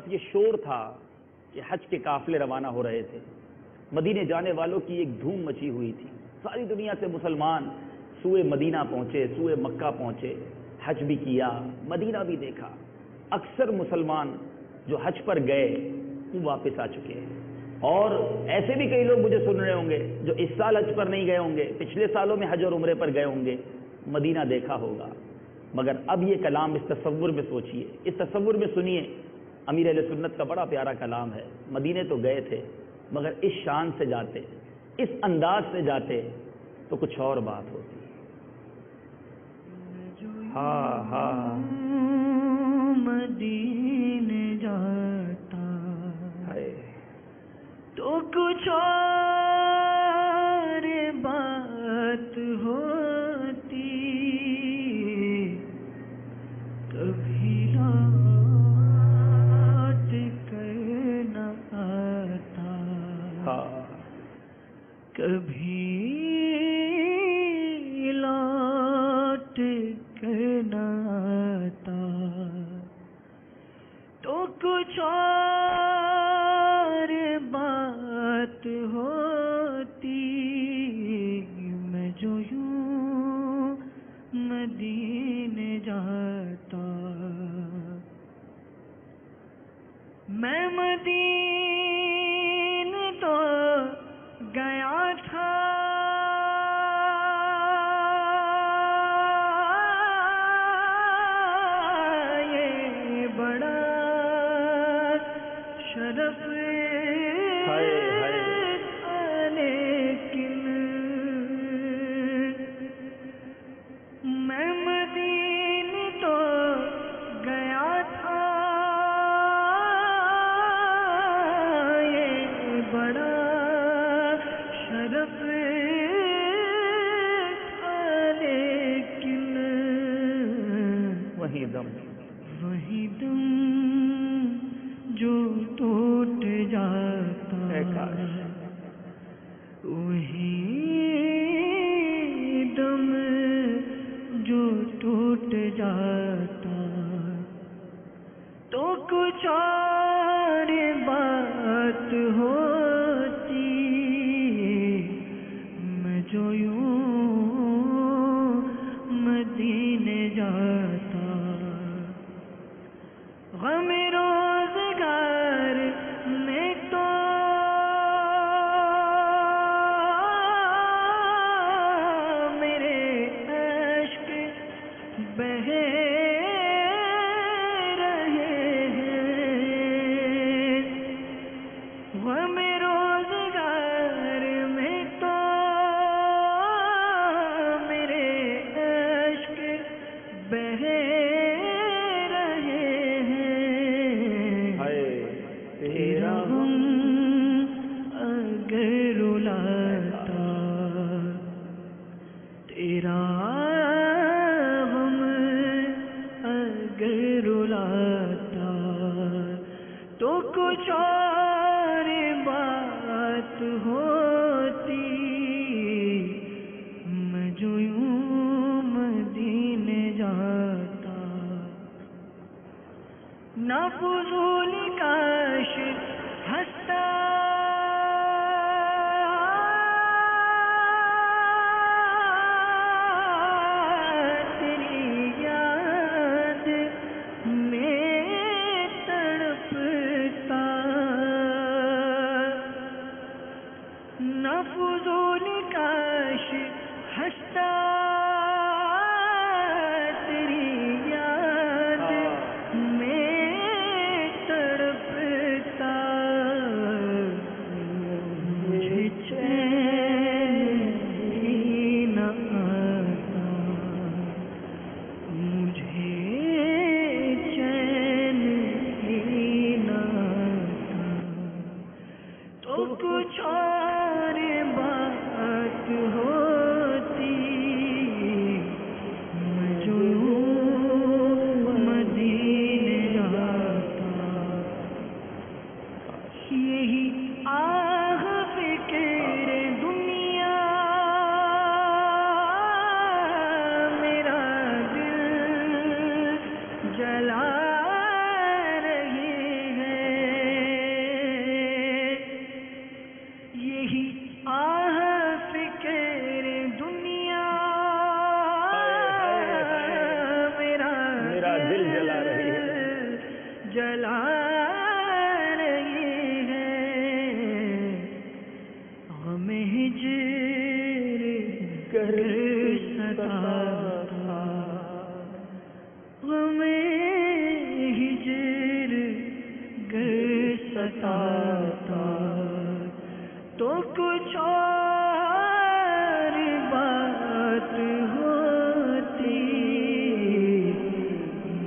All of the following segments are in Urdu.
یہ شور تھا کہ حج کے قافلے روانہ ہو رہے تھے، مدینے جانے والوں کی ایک دھوم مچی ہوئی تھی، ساری دنیا سے مسلمان سوئے مدینہ پہنچے، سوئے مکہ پہنچے، حج بھی کیا، مدینہ بھی دیکھا۔ اکثر مسلمان جو حج پر گئے وہ واپس آ چکے ہیں، اور ایسے بھی کئی لوگ مجھے سن رہے ہوں گے جو اس سال حج پر نہیں گئے ہوں گے، پچھلے سالوں میں حج اور عمرے پر گئے ہوں گے، مدینہ دیکھا ہوگا۔ مگر اب یہ کلام اس تصور میں سوچئے، اس تصور میں سنیے، امیر اہل سنت کا بڑا پیارا کلام ہے۔ مدینے تو گئے تھے مگر اس شان سے جاتے، اس انداز سے جاتے تو کچھ اور بات ہوتی۔ ہاں ہاں مدینے جاتا تو کچھ اور بات ہوتی، کبھی لوٹ کر نہ آتا، کبھی لوٹ کر نہ آتا، تو کچھ اور بات ہوتی، میں جو یوں مدینے جاتا، میں مدینے تو گیا تھا، یہ بڑا شرف لیکن میں مدینے تو گیا تھا، یہ بڑا شرف لیکن وہی دم جو ٹوٹ جاتا، وہی دم جو ٹوٹ جاتا، تو کچھ اور بات ہوتی، میں جو یوں مدینے جاتا، غم روزگار میں تو میرے عشق بہے رہے ہیں، غم روزگار میں تو میرے عشق بہے تیرا غم اگر رلاتا، تو کچھ اور بات ہوتی، میں جو یوں مدینے جاتا، نہ فضول کاش ہنستا، فضول کاش ہنستا، تیری یاد میں تڑپتا، مجھے چین ہی نہ آتا، مجھے چین ہی نہ آتا، تو کچھ اور بات ہوتی، آہ فکر دنیا میرا دل جلا رہی ہے، جلا رہی ہے، غم ہجر گر ستاتا، غم ہجر گر ستاتا تو کچھ اور بات ہوتی،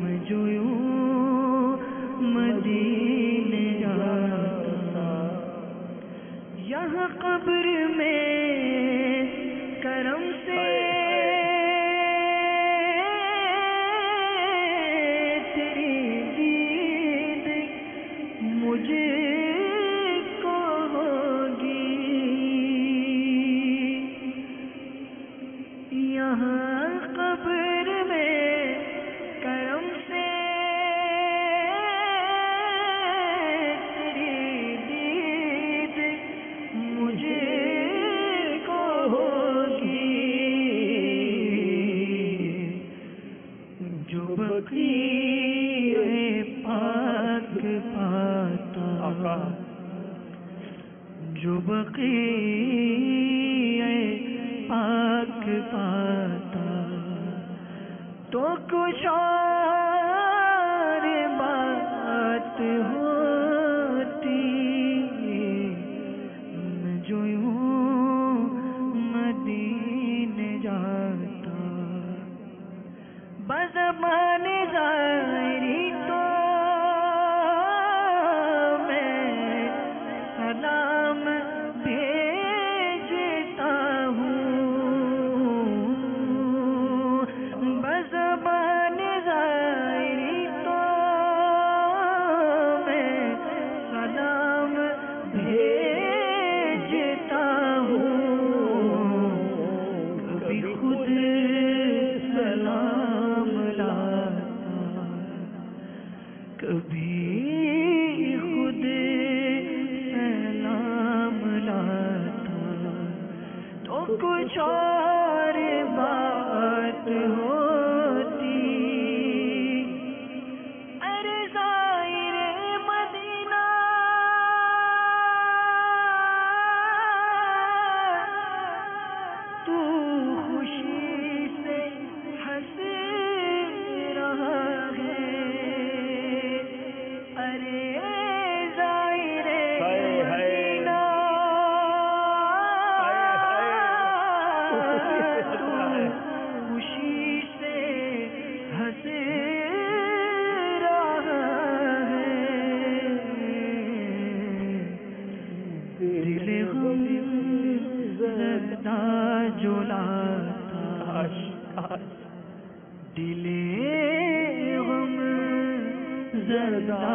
میں جو یوں مدینے جاتا، یہاں قبر میں کرم سے تیری دید مجھے کو ہوگی، یہاں قبر میں کرم سے تیری دید مجھے کو ہوگی، جو بقیع پاک پاتا، جو بقیع پاک پاتا تو کچھ اور بات ہوتی، میں جو یوں مدینے جاتا، بزبان ظاہری تو میں سلام بھیجتا ہوں، بزبان ظاہری تو میں سلام بھیجتا ہوں، کبھی خود سلام لاتا، کبھی خود سلام لاتا تو کچھ اور بات ہوتی، ارے زائر مدینہ تو خوشی سے ہنس رہا ہے، ارے زائر مدینہ تو خوشی سے ہنس رہا ہے، دل غم زدہ جلاتا، دل غم زدہ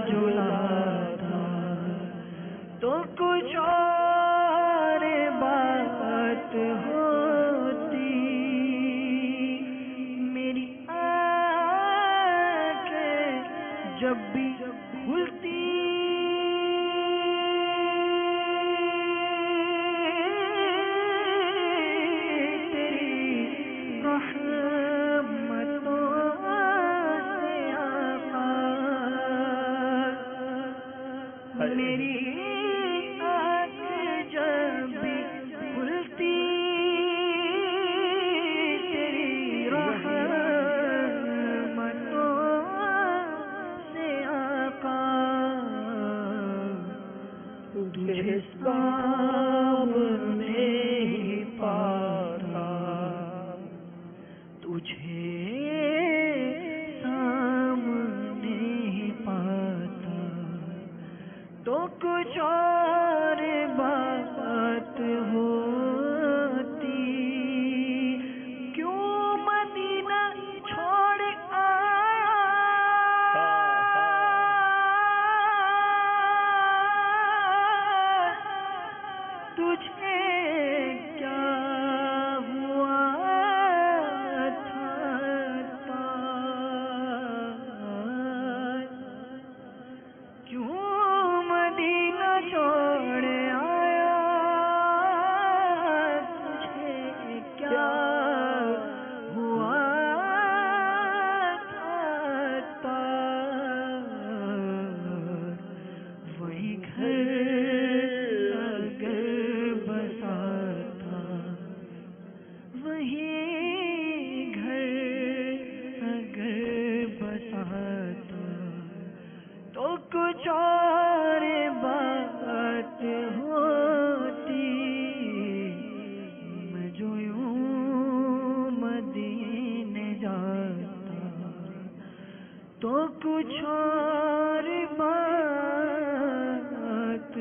جلاتا تو کچھ اور بات ہوتی، میری آنکھیں جب بھی کھلتی تیری رحمتوں سے آقا، میری آنکھ جب بھی کھلتی تیری رحمتوں سے آقا، تجھے سامنے ہی پاتا، تجھے سامنے ہی پاتا تو کچھ اور بات ہوتی، کیوں مدینہ چھوڑ آیا تجھے کیا ہوا تھا، کیوں مدینہ چھوڑ آیا کچھ اور بات